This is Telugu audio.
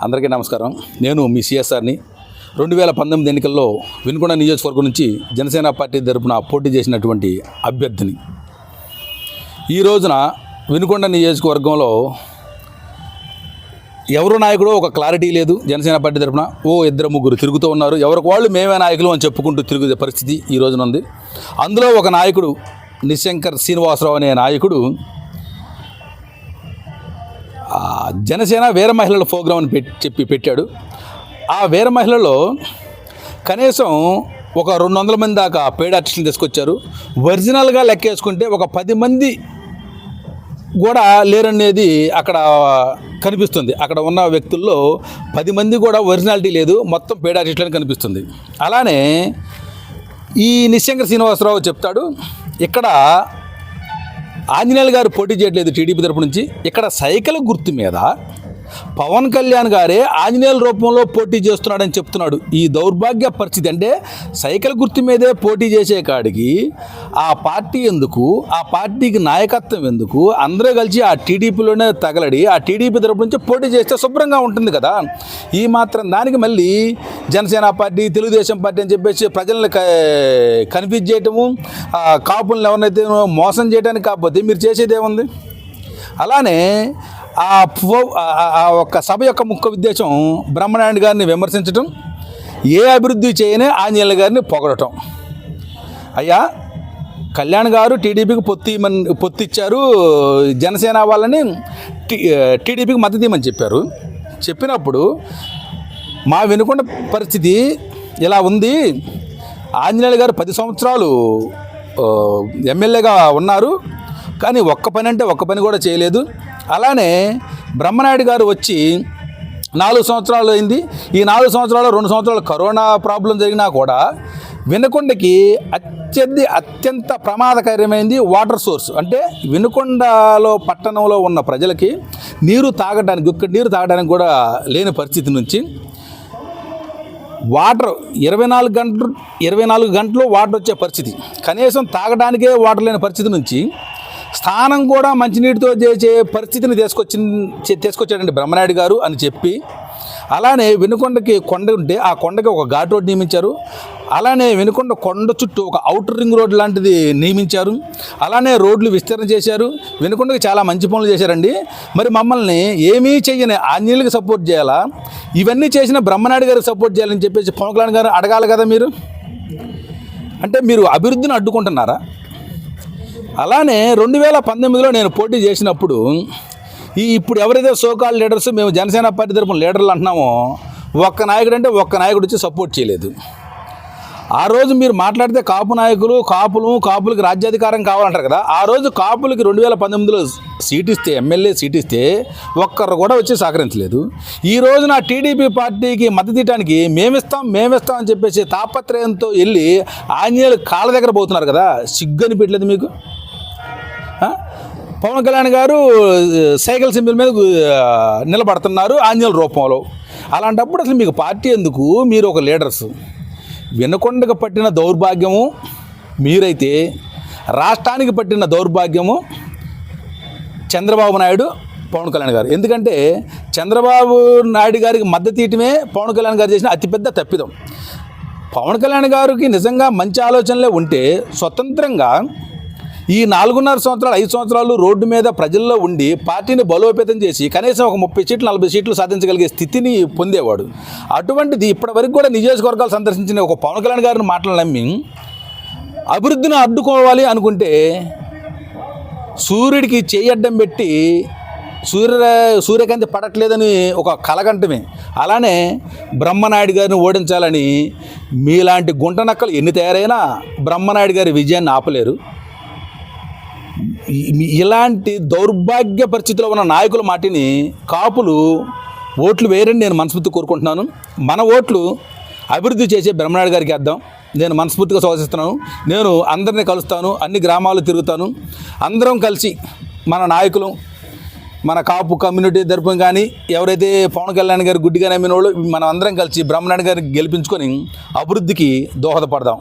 అందరికీ నమస్కారం. నేను మీ సిఎస్ఆర్ని. 2019 ఎన్నికల్లో వినుకొండ నియోజకవర్గం నుంచి జనసేన పార్టీ తరపున పోటీ చేసినటువంటి అభ్యర్థిని. ఈ రోజున వినుకొండ నియోజకవర్గంలో ఎవరు నాయకుడో ఒక క్లారిటీ లేదు. జనసేన పార్టీ తరపున ఇద్దరు ముగ్గురు తిరుగుతూ ఉన్నారు. ఎవరికి వాళ్ళు మేమే నాయకులు అని చెప్పుకుంటూ తిరిగే పరిస్థితి ఈ రోజున ఉంది. అందులో ఒక నాయకుడు నిశంకర్ శ్రీనివాసరావు అనే నాయకుడు జనసేన వీర మహిళల ప్రోగ్రాం అని పెట్టాడు. ఆ వీర మహిళలో కనీసం ఒక 200 మంది దాకా పెయిడ్ ఆర్టిస్టులు తీసుకొచ్చారు. ఒరిజినల్గా లెక్కేసుకుంటే ఒక 10 మంది కూడా లేరనేది అక్కడ కనిపిస్తుంది. అక్కడ ఉన్న వ్యక్తుల్లో 10 మంది కూడా ఒరిజినాలిటీ లేదు, మొత్తం పెయిడ్ ఆర్టిస్టులు అని కనిపిస్తుంది. అలానే ఈ నిశంకర్ శ్రీనివాసరావు చెప్తాడు, ఇక్కడ ఆంజనేయులు గారు పోటీ చేయట్లేదు టీడీపీ తరపు నుంచి. ఇక్కడ సైకిల్ గుర్తు మీద పవన్ కళ్యాణ్ గారే ఆంజనేయుల రూపంలో పోటీ చేస్తున్నాడని చెప్తున్నాడు. ఈ దౌర్భాగ్య పరిస్థితి అంటే సైకిల్ గుర్తు మీదే పోటీ చేసే కాడికి ఆ పార్టీ ఎందుకు, ఆ పార్టీకి నాయకత్వం ఎందుకు, అందరూ కలిసి ఆ టీడీపీలోనే తగలడి ఆ టీడీపీ తరపు నుంచి పోటీ చేస్తే శుభ్రంగా ఉంటుంది కదా. ఈ మాత్రం దానికి మళ్ళీ జనసేన పార్టీ, తెలుగుదేశం పార్టీ అని చెప్పేసి ప్రజల్ని కన్ఫ్యూజ్ చేయటము, కాపులను ఎవరినైతే మోసం చేయడానికి కాకపోతే మీరు చేసేది ఏముంది? అలానే ఆ ఒక్క సభ యొక్క ముఖ్య ఉద్దేశం బ్రహ్మనాయుడు గారిని విమర్శించటం, ఏ అభివృద్ధి చేయని ఆంజనేయుల గారిని పొగడటం. అయ్యా, కళ్యాణ్ గారు టీడీపీకి పొత్తిచ్చారు, జనసేన వాళ్ళని టీడీపీకి మద్దతు ఇవ్వమని చెప్పారు. చెప్పినప్పుడు మా వినుకొండ పరిస్థితి ఇలా ఉంది. ఆంజనేయుల గారు 10 సంవత్సరాలు ఎమ్మెల్యేగా ఉన్నారు, కానీ ఒక్క పని కూడా చేయలేదు. అలానే బ్రహ్మనాయుడు గారు వచ్చి 4 సంవత్సరాలు అయింది. ఈ 4 సంవత్సరాలు 2 సంవత్సరాలు కరోనా ప్రాబ్లం జరిగినా కూడా వినుకొండకి అత్యంత ప్రమాదకరమైంది వాటర్ సోర్స్. అంటే వినుకొండలో పట్టణంలో ఉన్న ప్రజలకి నీరు తాగడానికి కూడా లేని పరిస్థితి నుంచి వాటర్ 24 గంటలు వాటర్ వచ్చే పరిస్థితి, కనీసం తాగడానికే వాటర్ లేని పరిస్థితి నుంచి స్నానం కూడా మంచినీటితో చేసే పరిస్థితిని తీసుకొచ్చాడండి బ్రహ్మనాయుడు గారు అని చెప్పి, అలానే వినుకొండకి కొండ ఉంటే ఆ కొండకి ఒక ఘాట్ రోడ్ నియమించారు. అలానే వినుకొండ కొండ చుట్టూ ఒక అవుటర్ రింగ్ రోడ్ లాంటిది నియమించారు. అలానే రోడ్లు విస్తరణ చేశారు. వినుకొండకి చాలా మంచి పనులు చేశారండి. మరి మమ్మల్ని ఏమీ చెయ్యని ఆంజనేయులకి సపోర్ట్ చేయాలా, ఇవన్నీ చేసిన బ్రహ్మనాయుడు గారికి సపోర్ట్ చేయాలని చెప్పేసి పవన్ కళ్యాణ్ గారు అడగాలి కదా మీరు. అంటే మీరు అభివృద్ధిని అడ్డుకుంటున్నారా? అలానే 2019లో నేను పోటీ చేసినప్పుడు ఇప్పుడు ఎవరైతే సోకాల్ లీడర్స్, మేము జనసేన పార్టీ తరపున లీడర్లు అంటున్నామో, ఒక్క నాయకుడు వచ్చి సపోర్ట్ చేయలేదు. ఆ రోజు మీరు మాట్లాడితే కాపులకి రాజ్యాధికారం కావాలంటారు కదా. ఆ రోజు కాపులకి 2019లో ఎమ్మెల్యే సీట్ ఇస్తే ఒక్కరు కూడా వచ్చి సహకరించలేదు. ఈ రోజు నా టీడీపీ పార్టీకి మద్దతు ఇవ్వడానికి మేమిస్తాం అని చెప్పేసి తాపత్రయంతో వెళ్ళి ఆంజనేయులు కాళ్ళ దగ్గర పోతున్నారు కదా. సిగ్గని పెట్టలేదు మీకు? పవన్ కళ్యాణ్ గారు సైకిల్ సింబల్ మీద నిలబడుతున్నారు ఆంజనేయుల రూపంలో. అలాంటప్పుడు అసలు మీకు పార్టీ ఎందుకు? మీరు ఒక లీడర్స్. వినుకొండకు పట్టిన దౌర్భాగ్యము మీరైతే, రాష్ట్రానికి పట్టిన దౌర్భాగ్యము చంద్రబాబు నాయుడు, పవన్ కళ్యాణ్ గారు. ఎందుకంటే చంద్రబాబు నాయుడు గారికి మద్దతు ఇవ్వటమే పవన్ కళ్యాణ్ గారు చేసిన అతిపెద్ద తప్పిదం. పవన్ కళ్యాణ్ గారికి నిజంగా మంచి ఆలోచనలే ఉంటే స్వతంత్రంగా ఈ 4.5 సంవత్సరాలు 5 సంవత్సరాలు రోడ్డు మీద ప్రజల్లో ఉండి పార్టీని బలోపేతం చేసి కనీసం ఒక 30 సీట్లు 40 సీట్లు సాధించగలిగే స్థితిని పొందేవాడు. అటువంటిది ఇప్పటివరకు కూడా నియోజకవర్గాలు సందర్శించిన ఒక పవన్ కళ్యాణ్ గారిని మాటలు నమ్మి అభివృద్ధిని అడ్డుకోవాలి అనుకుంటే సూర్యుడికి చేయడ్డం పెట్టి సూర్యకాంతి పడట్లేదని ఒక కలగంటమే. అలానే బ్రహ్మనాయుడు గారిని ఓడించాలని మీలాంటి గుంటనక్కలు ఎన్ని తయారైనా బ్రహ్మనాయుడు గారి విజయాన్ని ఆపలేరు. ఇలాంటి దౌర్భాగ్య పరిస్థితిలో ఉన్న నాయకుల మాటిని కాపులు ఓట్లు వేయరని నేను మనస్ఫూర్తి కోరుకుంటున్నాను. మన ఓట్లు అభివృద్ధి చేసే బ్రహ్మనాయుడు గారికి వేద్దాం. నేను మనస్ఫూర్తిగా స్వాగతిస్తున్నాను. నేను అందరినీ కలుస్తాను, అన్ని గ్రామాలు తిరుగుతాను. అందరం కలిసి మన నాయకులు, మన కాపు కమ్యూనిటీ తరపున కానీ ఎవరైతే పవన్ కళ్యాణ్ గారు గుడ్డిగా నమ్మిన వాళ్ళు, మనం అందరం కలిసి బ్రహ్మనాయుడు గారికి గెలిపించుకొని అభివృద్ధికి దోహదపడదాం.